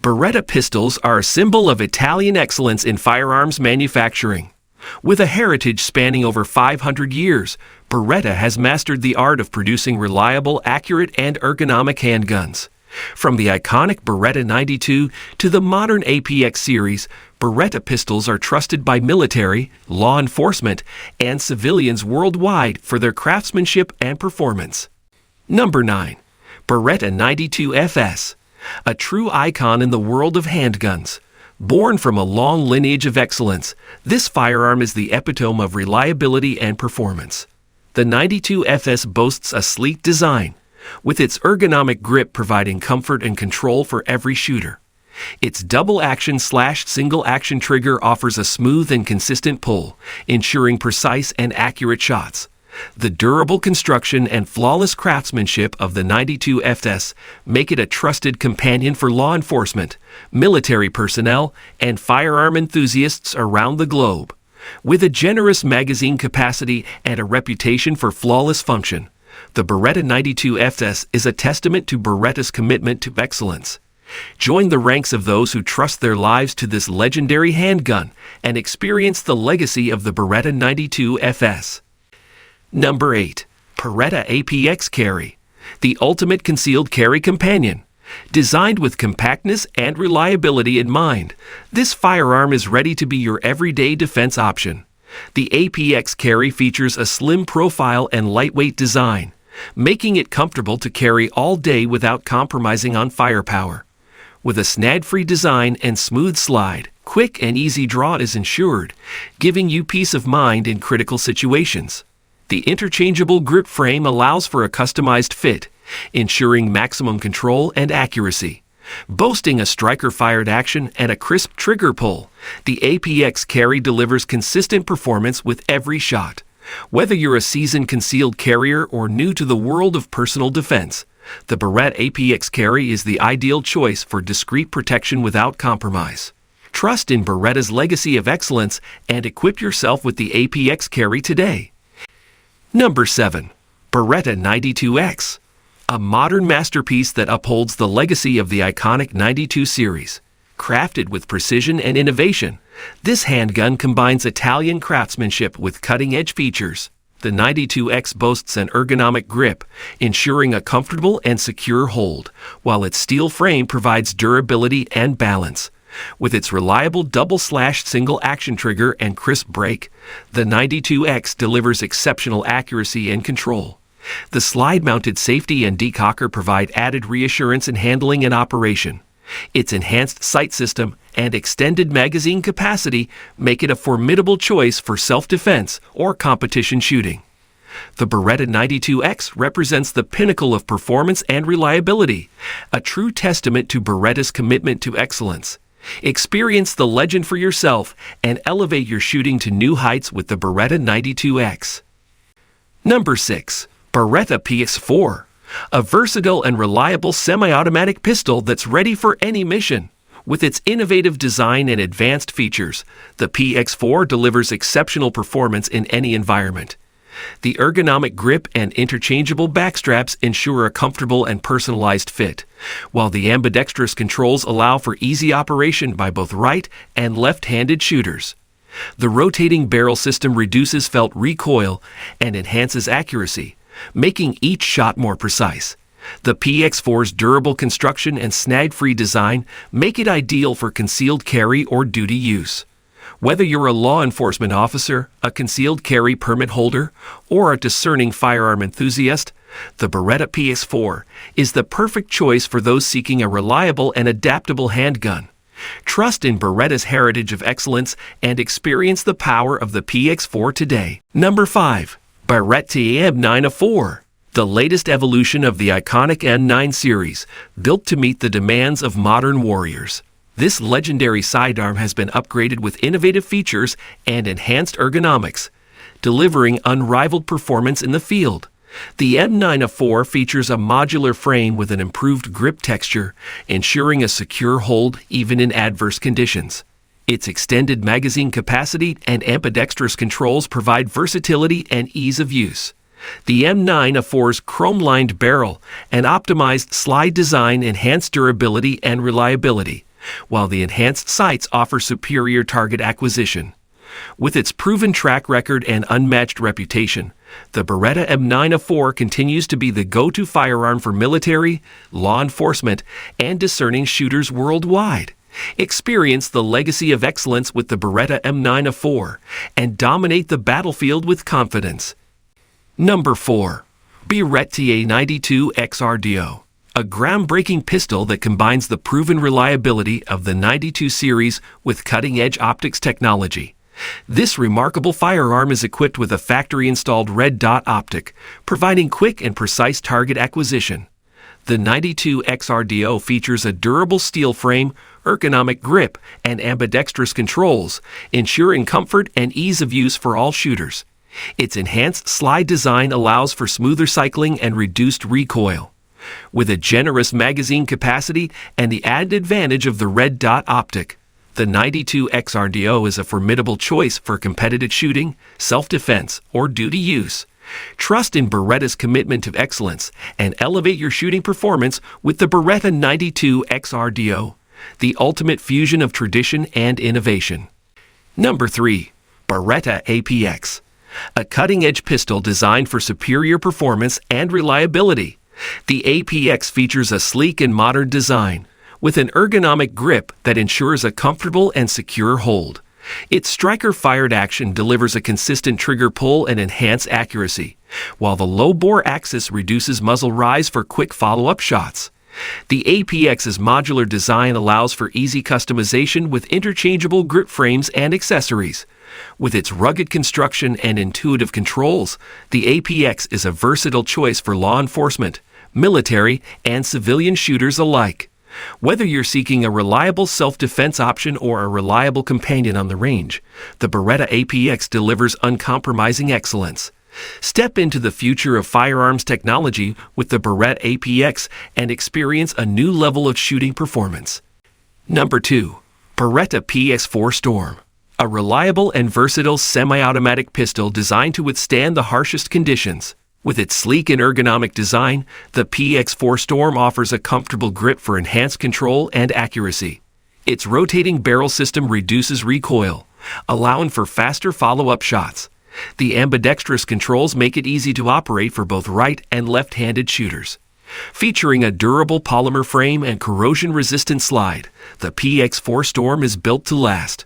Beretta pistols are a symbol of Italian excellence in firearms manufacturing. With a heritage spanning over 500 years, Beretta has mastered the art of producing reliable, accurate, and ergonomic handguns. From the iconic Beretta 92 to the modern APX series, Beretta pistols are trusted by military, law enforcement, and civilians worldwide for their craftsmanship and performance. Number 9. Beretta 92 FS. A true icon in the world of handguns. Born from a long lineage of excellence, this firearm is the epitome of reliability and performance. The 92 FS boasts a sleek design, with its ergonomic grip providing comfort and control for every shooter. Its double-action / single-action trigger offers a smooth and consistent pull, ensuring precise and accurate shots. The durable construction and flawless craftsmanship of the 92 FS make it a trusted companion for law enforcement, military personnel, and firearm enthusiasts around the globe. With a generous magazine capacity and a reputation for flawless function, the Beretta 92 FS is a testament to Beretta's commitment to excellence. Join the ranks of those who trust their lives to this legendary handgun and experience the legacy of the Beretta 92 FS. Number 8. Beretta APX Carry, the ultimate concealed carry companion. Designed with compactness and reliability in mind, this firearm is ready to be your everyday defense option. The APX Carry features a slim profile and lightweight design, making it comfortable to carry all day without compromising on firepower. With a snag-free design and smooth slide, quick and easy draw is ensured, giving you peace of mind in critical situations. The interchangeable grip frame allows for a customized fit, ensuring maximum control and accuracy. Boasting a striker-fired action and a crisp trigger pull, the APX Carry delivers consistent performance with every shot. Whether you're a seasoned concealed carrier or new to the world of personal defense, the Beretta APX Carry is the ideal choice for discreet protection without compromise. Trust in Beretta's legacy of excellence and equip yourself with the APX Carry today. Number 7. Beretta 92X. A modern masterpiece that upholds the legacy of the iconic 92 series. Crafted with precision and innovation, this handgun combines Italian craftsmanship with cutting-edge features. The 92X boasts an ergonomic grip, ensuring a comfortable and secure hold, while its steel frame provides durability and balance. With its reliable double / single action trigger and crisp break, the 92X delivers exceptional accuracy and control. The slide-mounted safety and decocker provide added reassurance in handling and operation. Its enhanced sight system and extended magazine capacity make it a formidable choice for self-defense or competition shooting. The Beretta 92X represents the pinnacle of performance and reliability, a true testament to Beretta's commitment to excellence. Experience the legend for yourself and elevate your shooting to new heights with the Beretta 92X. Number 6. Beretta PX4. A versatile and reliable semi-automatic pistol that's ready for any mission. With its innovative design and advanced features, the PX4 delivers exceptional performance in any environment. The ergonomic grip and interchangeable backstraps ensure a comfortable and personalized fit, while the ambidextrous controls allow for easy operation by both right and left-handed shooters. The rotating barrel system reduces felt recoil and enhances accuracy, making each shot more precise. The PX4's durable construction and snag-free design make it ideal for concealed carry or duty use. Whether you're a law enforcement officer, a concealed carry permit holder, or a discerning firearm enthusiast, the Beretta PX4 is the perfect choice for those seeking a reliable and adaptable handgun. Trust in Beretta's heritage of excellence and experience the power of the PX4 today. Number 5. Beretta M9A4. The latest evolution of the iconic M9 series, built to meet the demands of modern warriors. This legendary sidearm has been upgraded with innovative features and enhanced ergonomics, delivering unrivaled performance in the field. The M9A4 features a modular frame with an improved grip texture, ensuring a secure hold even in adverse conditions. Its extended magazine capacity and ambidextrous controls provide versatility and ease of use. The M9A4's chrome-lined barrel and optimized slide design enhance durability and reliability, while the enhanced sights offer superior target acquisition. With its proven track record and unmatched reputation, the Beretta M9A4 continues to be the go-to firearm for military, law enforcement, and discerning shooters worldwide. Experience the legacy of excellence with the Beretta M9A4 and dominate the battlefield with confidence. Number 4. Beretta 92 XRDO. A groundbreaking pistol that combines the proven reliability of the 92 series with cutting-edge optics technology. This remarkable firearm is equipped with a factory-installed red dot optic, providing quick and precise target acquisition. The 92 XRDO features a durable steel frame, ergonomic grip, and ambidextrous controls, ensuring comfort and ease of use for all shooters. Its enhanced slide design allows for smoother cycling and reduced recoil. With a generous magazine capacity and the added advantage of the red dot optic, the 92 XRDO is a formidable choice for competitive shooting, self-defense, or duty use. Trust in Beretta's commitment to excellence and elevate your shooting performance with the Beretta 92 XRDO, the ultimate fusion of tradition and innovation. Number 3. Beretta APX. A cutting-edge pistol designed for superior performance and reliability. The APX features a sleek and modern design, with an ergonomic grip that ensures a comfortable and secure hold. Its striker-fired action delivers a consistent trigger pull and enhanced accuracy, while the low-bore axis reduces muzzle rise for quick follow-up shots. The APX's modular design allows for easy customization with interchangeable grip frames and accessories. With its rugged construction and intuitive controls, the APX is a versatile choice for law enforcement, military, and civilian shooters alike. Whether you're seeking a reliable self-defense option or a reliable companion on the range, the Beretta APX delivers uncompromising excellence. Step into the future of firearms technology with the Beretta APX and experience a new level of shooting performance. Number 2. Beretta PX4 Storm. A reliable and versatile semi-automatic pistol designed to withstand the harshest conditions. With its sleek and ergonomic design, the PX4 Storm offers a comfortable grip for enhanced control and accuracy. Its rotating barrel system reduces recoil, allowing for faster follow-up shots. The ambidextrous controls make it easy to operate for both right and left-handed shooters. Featuring a durable polymer frame and corrosion-resistant slide, the PX4 Storm is built to last.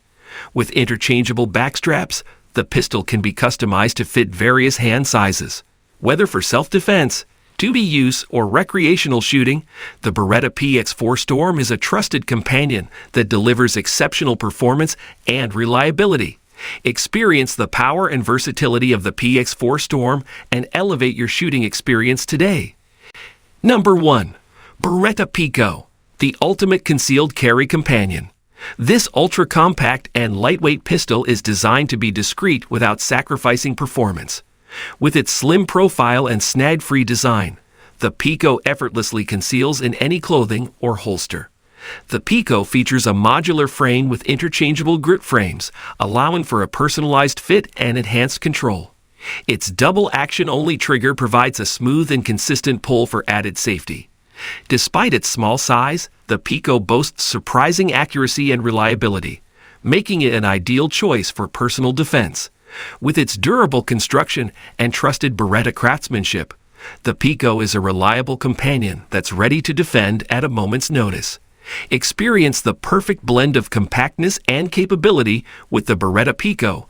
With interchangeable backstraps, the pistol can be customized to fit various hand sizes. Whether for self-defense, duty use, or recreational shooting, the Beretta PX4 Storm is a trusted companion that delivers exceptional performance and reliability. Experience the power and versatility of the PX4 Storm and elevate your shooting experience today. Number 1. Beretta Pico, the ultimate concealed carry companion. This ultra-compact and lightweight pistol is designed to be discreet without sacrificing performance. With its slim profile and snag-free design, the Pico effortlessly conceals in any clothing or holster. The Pico features a modular frame with interchangeable grip frames, allowing for a personalized fit and enhanced control. Its double action-only trigger provides a smooth and consistent pull for added safety. Despite its small size, the Pico boasts surprising accuracy and reliability, making it an ideal choice for personal defense. With its durable construction and trusted Beretta craftsmanship, the Pico is a reliable companion that's ready to defend at a moment's notice. Experience the perfect blend of compactness and capability with the Beretta Pico